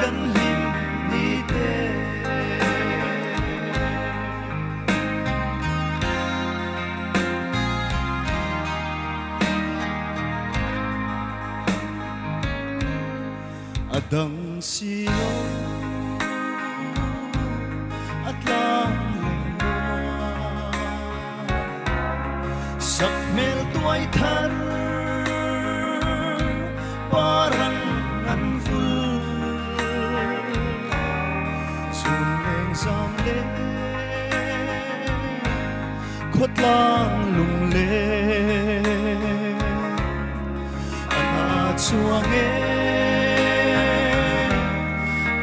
kan lim ni te adang sino at lang sakmel tuay thar parang anful suneng samle khuất lang lung le ana chuang e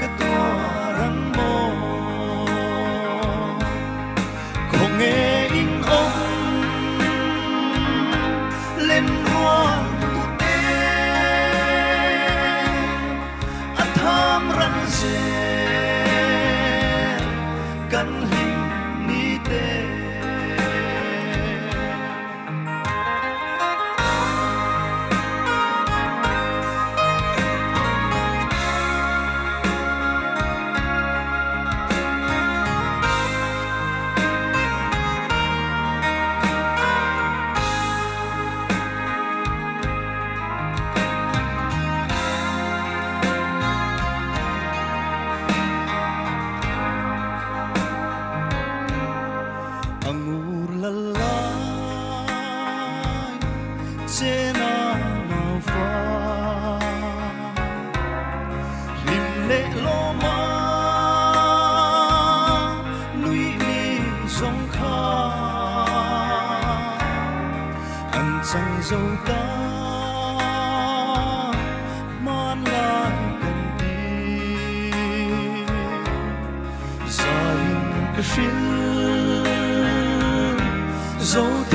katuarang mo kong e in ong lên ruộng tu te at tham ran se kan lim ni te angur lalai chena nau fa lim le lo ma lui ni song kha an chang dâu ta man lai kan ti sa in ka shil dấu